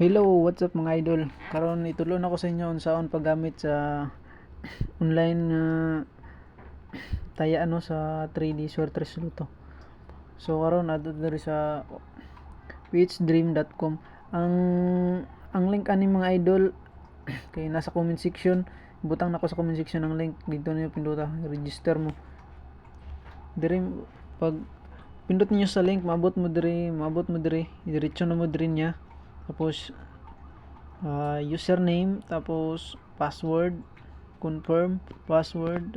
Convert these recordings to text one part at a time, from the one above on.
Hello, what's up mga idol? Karon itulon ako sa inyo unsaon paggamit sa online taya sa 3D Sortress Luto. So karon adto diri sa whichdream.com. Ang ang link ani mga idol kay nasa comment section. Butang nako sa comment section ang link, dito niyo pinduta, register mo. Diri pag pindot niyo sa link, maabot mo diri, diretso na mo diri niya. Tapos username, tapos password, confirm password,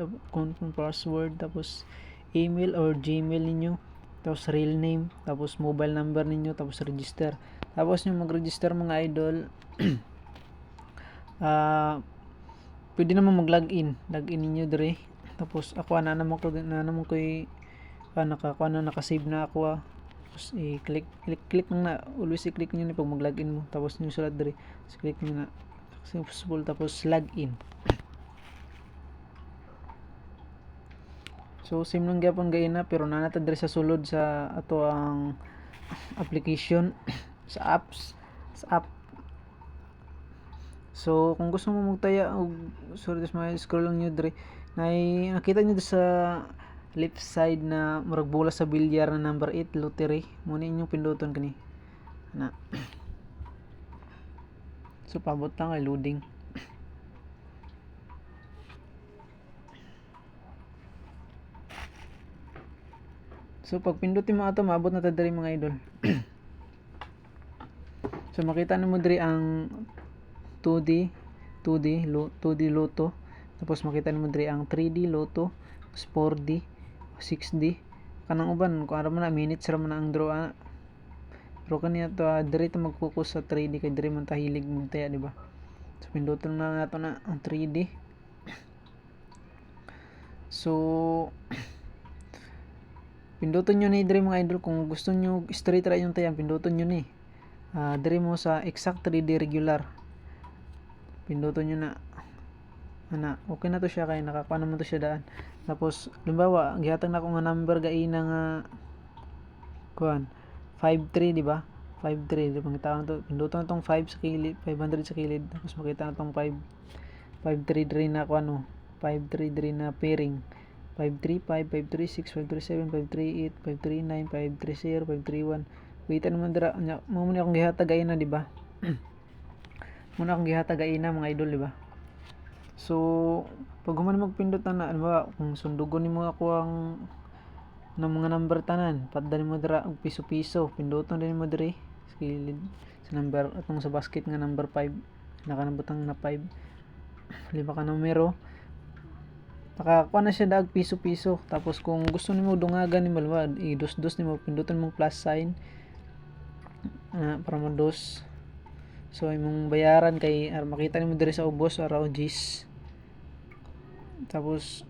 tapos email or Gmail ninyo, tapos real name, tapos mobile number ninyo, tapos register. Tapos yung mag-register mga idol, pwede naman mag-login ninyo dire. Tapos ako naman ko naka-save na ako. Tapos i-click na, always i-click nyo na pag mag-login mo. Tapos nyo sulat dire, tapos click nyo na successful, tapos login. So same lang gyapon gayna, pero nanata dire sa sulod sa ato ang application sa app. So kung gusto mo magtaya og scroll lang nyo dire, nakita nyo sa left side na murag bola sa bilyar na number 8 lottery, mo ni inyong pinduton kani na. So pabot lang ay loading. So pag pindutin mo ato, maabot na ta diri mga idol. So makita nimo diri ang 2D Lotto. Tapos makita nimo diri ang 3D Lotto, 4D, 6D. Kanang uban kung ara man na minutes ra man ang draw. Pero kaniya to diri ta mag-focus sa 3D kay diri man ta hilig magtaya, di ba? So pinduton na nato na ang 3D. So pinduton nyo ni diri mga idol kung gusto nyo straight ra yung tayan, pinduton nyo ni. Diri mo sa exact 3D regular. Pinduton nyo na. Okay na to siya kay nakakuha naman to siya daan. Tapos limbawa gihatag na ko nga number gaina nga kuan 53, di ba? 53 di ba kita to. Pinduton na tong 5 sa kilid, 500 sa kilid. Tapos makita na tong 53 diri na kuan 53 diri na pairing. 535, 536, 537, 538, 539, 530, 531. Waitan naman dira. Mo man akong gihatag ayna, di ba? Muna akong gihatag ayna mga idol, di ba? So, pag human magpindot na ano ba, kung sundugon nimo ako ang ng mga number tanan, paddan mo dira og piso-piso, pinduton din mo diri sa kilid sa number atong sa basket nga number 5, nakanabutang na 5. Lima ka numero. Nakakuha na siya dag piso-piso. Tapos kung gusto nimo dungagan nimo, i-dos-dos nimo, pinduton mong plus sign para mo dos. So imong bayaran kay makita nimo diri sa ubos araw G's. Tapos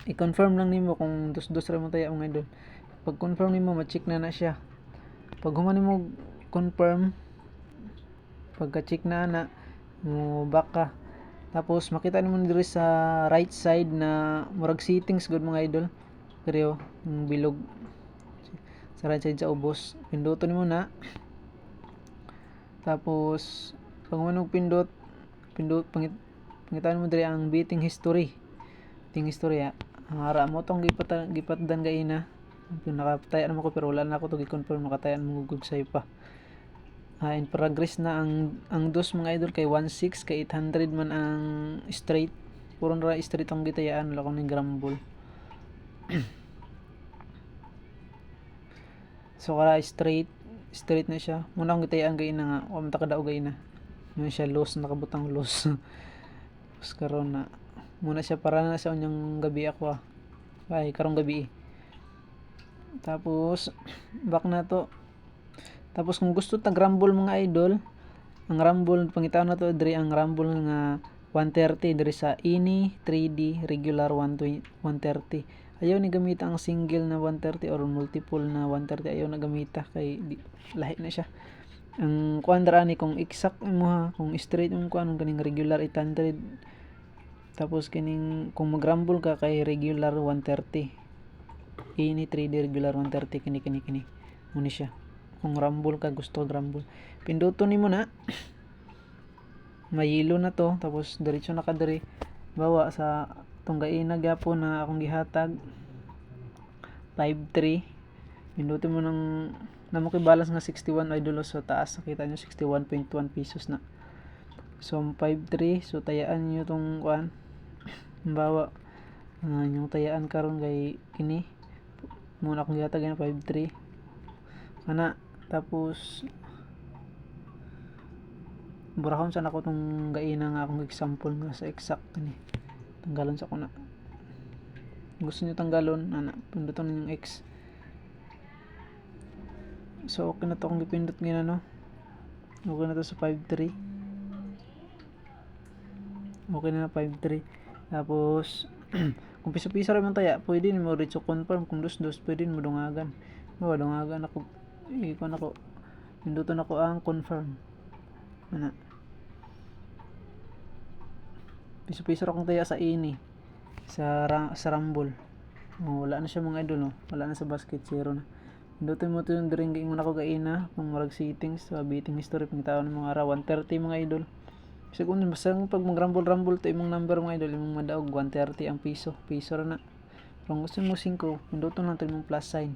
i-confirm lang nimo kung dos-dos ra mo tayo mga idol. Pag confirm nimo, ma-check na siya. Pag human nimo confirm, pagka-check na mo back ka. Tapos makita nimo diri sa right side na murag settings good mga idol. Diri yung bilog sa right side sa ubos. Pinduton nimo na. Tapos pag manog pindot pangitaan mo diri ang betting history. Betting history ang ara mo tong gipatdan gaina. Nakataya naman ko pero wala na ako to gi-confirm, nakatayan mo gug say pa. In progress na ang dos mga idol kay 16 kay 800 man ang straight. Puron ra straight ang gitayaan, wala ko ning grumble. So kara straight na siya. Muna akong gitayaan gaina nga wa man ta kadao gaina. Mo siya loss, nakabutang loss. Tapos karon na muna siya para na sa unyang gabi ako ay karong gabi. Tapos back na to. Tapos kung gusto ta rumble mga idol, ang rumble pangitaon na to diri ang rumble nga 130 diri sa ini 3D regular 130. Ayaw ni gamita ang single na 130 or multiple na 130, ayaw na gamita kay lahi na siya. Ang kuan dra ni kung exact mo kung straight mo kuan kaning regular 800. Tapos kining kung mag-rumble ka kay regular 130. Ini 3D regular 130 kini. Muna siya. kung rumble ka, gusto rumble, pinduton nimo na mayilo na to, tapos diretso na ka diri bawa sa tong gaina gyapon na akong gihatag 5.3. Pindutin mo ng namo kay balance nga 61 idol sa taas, nakita nyo 61.1 pesos na. So 5.3, so tayaan nyo tong kuan bawa yung tayaan karon kay kini muna akong gihatag na 5.3 ana, tapos burahon sa nako tong gaina nga akong example nga sa exact ni tanggalon sa kuna. Gusto nyo tanggalon ana, pinduton yung X. So okay na to kung gipindot nga no, okay na to sa 5.3, okay na 5.3. Tapos kung piso-piso rin man taya, pwede mo reach confirm. Kung dos-dos, pwede mo dungagan. Dungagan ako, ikon ako, pinduton ako ang confirm ana. Piso-piso akong taya sa ini sa rumble. Wala na siya mga idol, no? Wala na sa basket, zero na. Pindutin mo ito yung drinking mo na ko gaina kung marag settings sa betting history, pangitaon ng mga araw 130 mga idol. Siguro basta pag mag rumble to imong number mga idol, imong madaog 130 ang piso ra na. Kung gusto mo 5, pinduton lang to imong plus sign.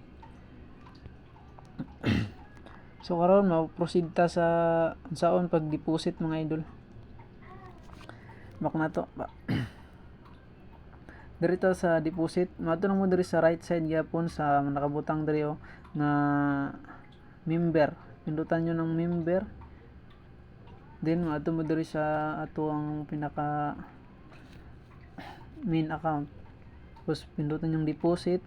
So karon ma-proceed ta sa saon pag deposit mga idol. Bak na to dirito sa deposit, mato mo diri sa right side gyapon sa nakabutang diri na member. Pindutan nyo ng member, then mato mo diri sa ato ang pinaka main account. Tapos pindutan yung deposit,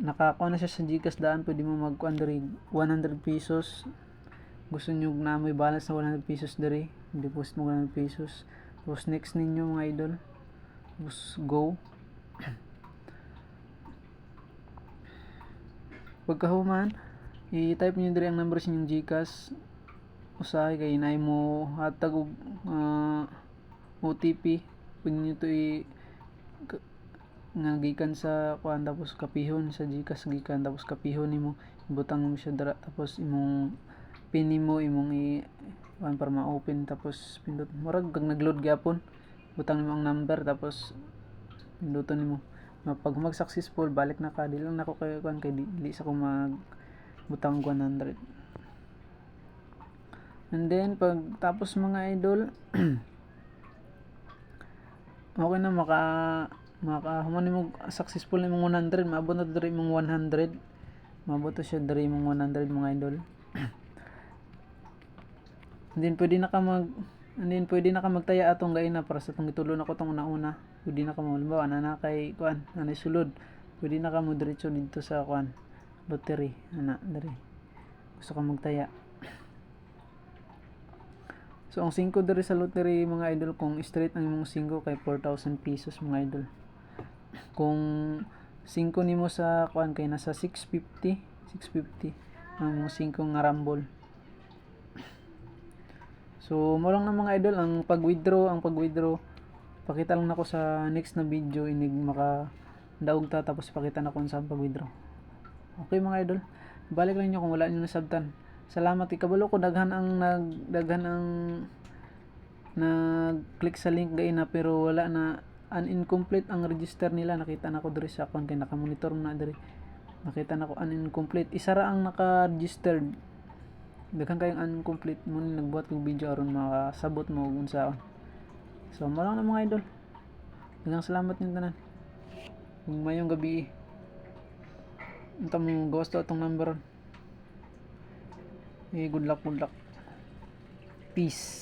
nakakuha na siya sa GCash daan, pwede mo magkuan diri 100 pesos. Gusto nyo na may balance na 100 pesos diri, deposit mo 100 pesos. Tapos next ninyo mga idol, tapos go. Pagkahuman, i-type nyo diri ang number sa inyong GCash. Usahay kay inay mo hatag og OTP. Pwede nyo to nga gikan sa kuan, tapos kapihon sa GCash gikan, tapos kapihon nimo ibutang mo siya dira, tapos imong pin nimo imong kuan para ma-open, tapos pindot murag kag nag-load gyapon, butang nimo ang number tapos pinduton nimo. Pag mag-successful, balik na ka. Di lang nako kay kuan kay dili sa ko mag butang 100. And then pag tapos mga idol okay na, human nimo successful na imong 100, maabot na diri imong 100, maabot to siya diri imong 100 mga idol. And then pwede na ka magtaya atong gaina para sa tong itulo nako tong una-una. Pwede na ka mo halimbawa na kay kuan na sulod, pwede na ka mo diretso dito sa kuan lottery ana diri gusto ka magtaya. So ang 5 diri sa lottery mga idol, kung straight ang imong 5 kay 4,000 pesos mga idol. Kung 5 nimo sa kuan kay nasa 650 ang 5 nga rumble. So mo lang na mga idol ang pag-withdraw, pakita lang nako sa next na video, inig maka daog ta, tapos pakita na ko sa pag-withdraw. Okay mga idol, balik lang niyo kung wala niyo nasabtan. Salamat, ikabalo ko daghan ang nag-click sa link gaina pero wala na, incomplete ang register nila. Nakita na ko diri sa account kay naka-monitor na diri. Nakita na ko incomplete. Isa ra ang naka-registered. Daghan kayong incomplete mo ni nagbuhat kog video aron makasabot mo kung unsaon. So mo lang na mga idol. Daghang salamat ninyo tanan. Kung mayong gabi unta mo gawas to atong number. Good luck. Peace.